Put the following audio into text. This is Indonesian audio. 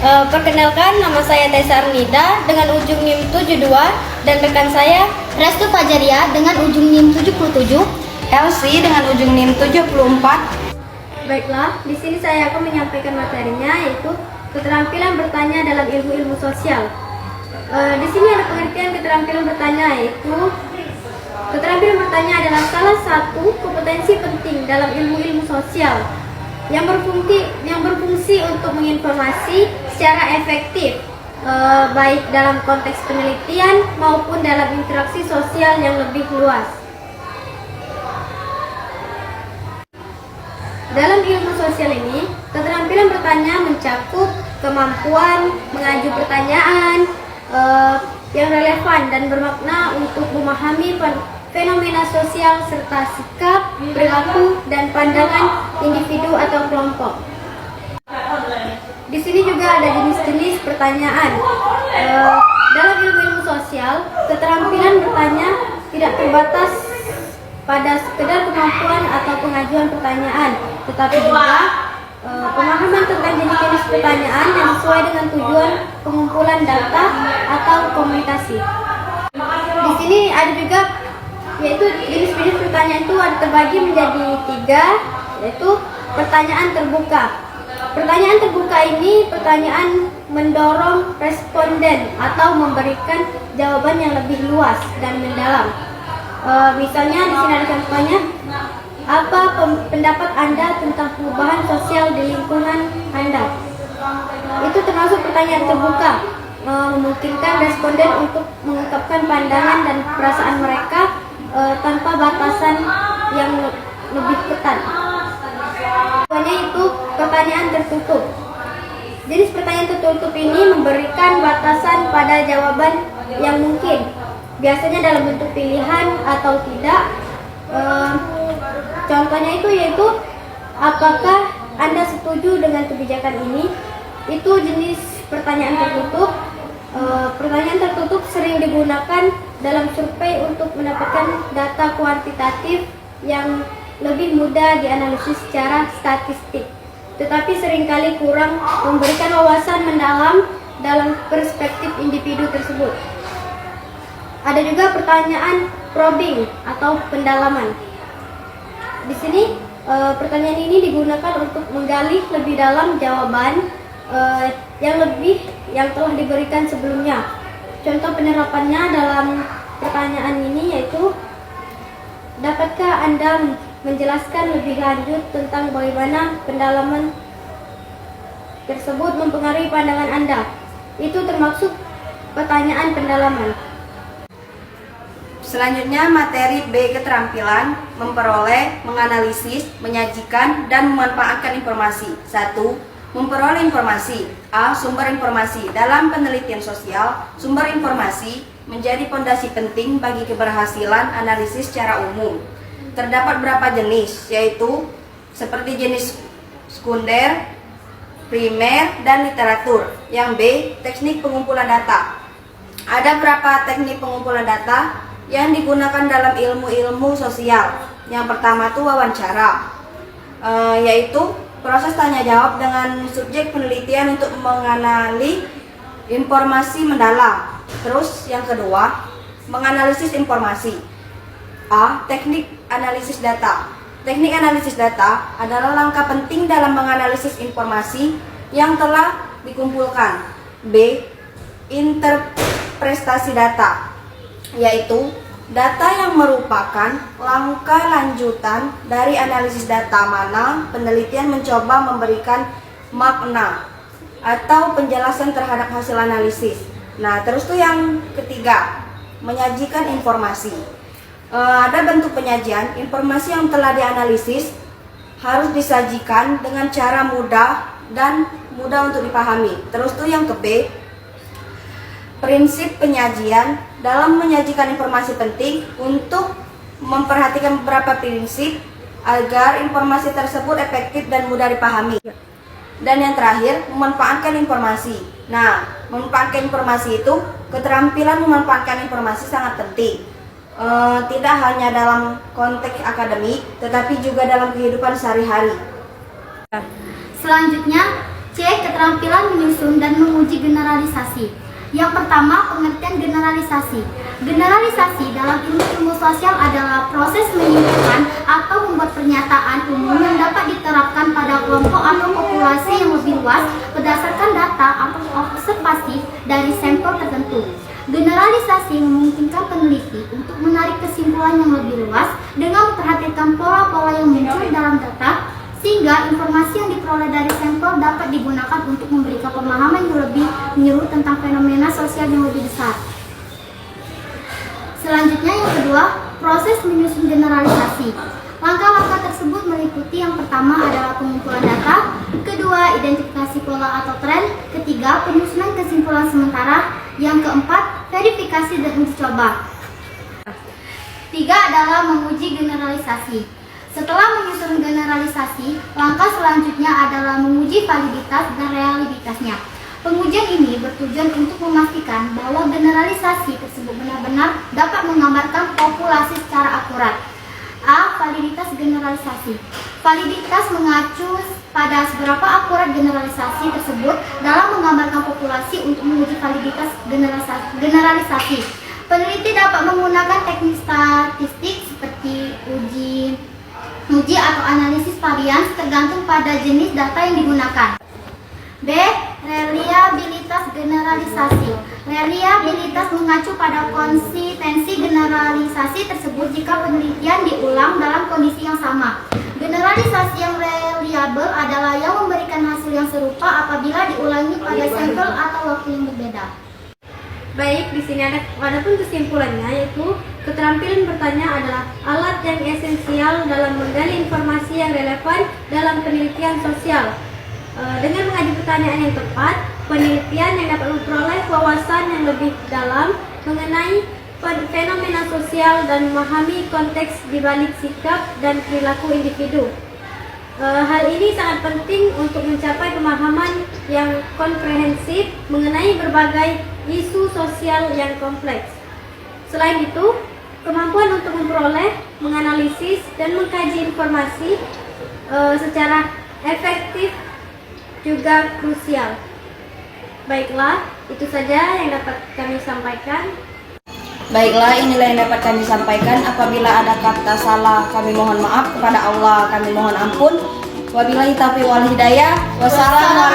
Perkenalkan, nama saya Tessa Arnida dengan ujung NIM 72 dan rekan saya Restu Fajaria dengan ujung NIM 77. Elsie dengan ujung NIM 74. Baiklah, di sini saya akan menyampaikan materinya, yaitu keterampilan bertanya dalam ilmu-ilmu sosial. Di sini ada pengertian keterampilan bertanya, yaitu keterampilan bertanya adalah salah satu kompetensi penting dalam ilmu-ilmu sosial yang berfungsi untuk menginformasi secara efektif, baik dalam konteks penelitian maupun dalam interaksi sosial yang lebih luas. Dalam ilmu sosial ini, keterampilan bertanya mencakup kemampuan mengajukan pertanyaan yang relevan dan bermakna untuk memahami fenomena sosial serta sikap, perilaku, dan pandangan individu atau kelompok. Di sini juga ada jenis-jenis pertanyaan. Dalam ilmu-ilmu sosial, keterampilan bertanya tidak terbatas pada sekedar kemampuan atau pengajuan pertanyaan, tetapi juga pemahaman tentang jenis-jenis pertanyaan yang sesuai dengan tujuan pengumpulan data atau komunikasi. Di sini ada juga, yaitu jenis-jenis pertanyaan itu ada terbagi menjadi 3, yaitu pertanyaan terbuka. Pertanyaan terbuka ini pertanyaan mendorong responden atau memberikan jawaban yang lebih luas dan mendalam. Misalnya di sini ada contohnya, apa pendapat Anda tentang perubahan sosial di lingkungan Anda? Itu termasuk pertanyaan terbuka, memungkinkan responden untuk mengungkapkan pandangan dan perasaan mereka tanpa batasan yang lebih ketat. Contohnya itu pertanyaan tertutup. Jenis pertanyaan tertutup ini memberikan batasan pada jawaban yang mungkin, biasanya dalam bentuk pilihan atau tidak. Contohnya itu yaitu, apakah Anda setuju dengan kebijakan ini? Itu jenis pertanyaan tertutup. Pertanyaan tertutup sering digunakan dalam survei untuk mendapatkan data kuantitatif yang lebih mudah dianalisis secara statistik, tetapi seringkali kurang memberikan wawasan mendalam dalam perspektif individu tersebut. Ada juga pertanyaan probing atau pendalaman. Di sini pertanyaan ini digunakan untuk menggali lebih dalam jawaban yang telah diberikan sebelumnya. Contoh penerapannya dalam pertanyaan ini yaitu, dapatkah Anda menjelaskan lebih lanjut tentang bagaimana pendalaman tersebut mempengaruhi pandangan Anda? Itu termasuk pertanyaan pendalaman. Selanjutnya materi B, keterampilan memperoleh, menganalisis, menyajikan, dan memanfaatkan informasi. 1. Memperoleh informasi. A. Sumber informasi. Dalam penelitian sosial, sumber informasi menjadi fondasi penting bagi keberhasilan analisis secara umum. Terdapat beberapa jenis, yaitu seperti jenis sekunder, primer, dan literatur. Yang B. Teknik pengumpulan data. Ada beberapa teknik pengumpulan data yang digunakan dalam ilmu-ilmu sosial. Yang pertama itu wawancara, yaitu proses tanya jawab dengan subjek penelitian untuk mengenali informasi mendalam. Terus yang kedua, menganalisis informasi. A. Teknik analisis data. Teknik analisis data adalah langkah penting dalam menganalisis informasi yang telah dikumpulkan. B. Interpretasi data, yaitu data yang merupakan langkah lanjutan dari analisis data mana penelitian mencoba memberikan makna atau penjelasan terhadap hasil analisis. Nah, terus tuh yang ketiga, menyajikan informasi. Ada bentuk penyajian, informasi yang telah dianalisis harus disajikan dengan cara mudah dan mudah untuk dipahami. Terus tuh yang ke B, prinsip penyajian. Dalam menyajikan informasi penting untuk memperhatikan beberapa prinsip agar informasi tersebut efektif dan mudah dipahami. Dan yang terakhir, memanfaatkan informasi. Nah, memanfaatkan informasi itu, keterampilan memanfaatkan informasi sangat penting. Tidak hanya dalam konteks akademik, tetapi juga dalam kehidupan sehari-hari. Selanjutnya, C. Keterampilan menyusun dan menguji generalisasi. Yang pertama, pengertian generalisasi. Generalisasi dalam ilmu sosial adalah proses menyimpulkan atau membuat pernyataan umum yang dapat diterapkan pada kelompok atau populasi yang lebih luas berdasarkan data atau observasi dari sampel tertentu. Generalisasi memungkinkan peneliti untuk menarik kesimpulan yang lebih luas dengan memperhatikan pola-pola yang muncul dalam data, sehingga informasi yang diperoleh dari sampel dapat digunakan untuk memberikan pemahaman yang lebih menyeluruh tentang fenomena sosial yang lebih besar. Selanjutnya yang kedua, proses menyusun generalisasi. Langkah-langkah tersebut meliputi yang pertama adalah pengumpulan data, kedua identifikasi pola atau tren, ketiga penyusunan kesimpulan sementara, yang keempat verifikasi dan uji coba. Tiga adalah menguji generalisasi. Setelah menyusun generalisasi, langkah selanjutnya adalah menguji validitas dan realitasnya. Pengujian ini bertujuan untuk memastikan bahwa generalisasi tersebut benar-benar dapat menggambarkan populasi secara akurat. A. Validitas generalisasi. Validitas mengacu pada seberapa akurat generalisasi tersebut dalam menggambarkan populasi. Untuk menguji validitas generalisasi, peneliti dapat menggunakan teknik statistik seperti uji atau analisis varians tergantung pada jenis data yang digunakan. B. Reliabilitas generalisasi. Reliabilitas mengacu pada konsistensi generalisasi tersebut jika penelitian diulang dalam kondisi yang sama. Generalisasi yang reliable adalah yang memberikan hasil yang serupa apabila diulangi pada sampel atau waktu yang berbeda. Baik, di sini ada pun kesimpulannya, yaitu keterampilan bertanya adalah alat yang esensial dalam menggali informasi yang relevan dalam penelitian sosial. Dengan mengajukan pertanyaan yang tepat, penelitian yang dapat memperoleh wawasan yang lebih dalam mengenai fenomena sosial dan memahami konteks di balik sikap dan perilaku individu. Hal ini sangat penting untuk mencapai pemahaman yang komprehensif mengenai berbagai isu sosial yang kompleks. Selain itu, kemampuan untuk memperoleh, menganalisis, dan mengkaji informasi secara efektif juga krusial. Baiklah, itu saja yang dapat kami sampaikan. Baiklah, inilah yang dapat kami sampaikan. Apabila ada kata salah, kami mohon maaf. Kepada Allah kami mohon ampun. Wabillahi taufiq wal hidayah. Wassalamualaikum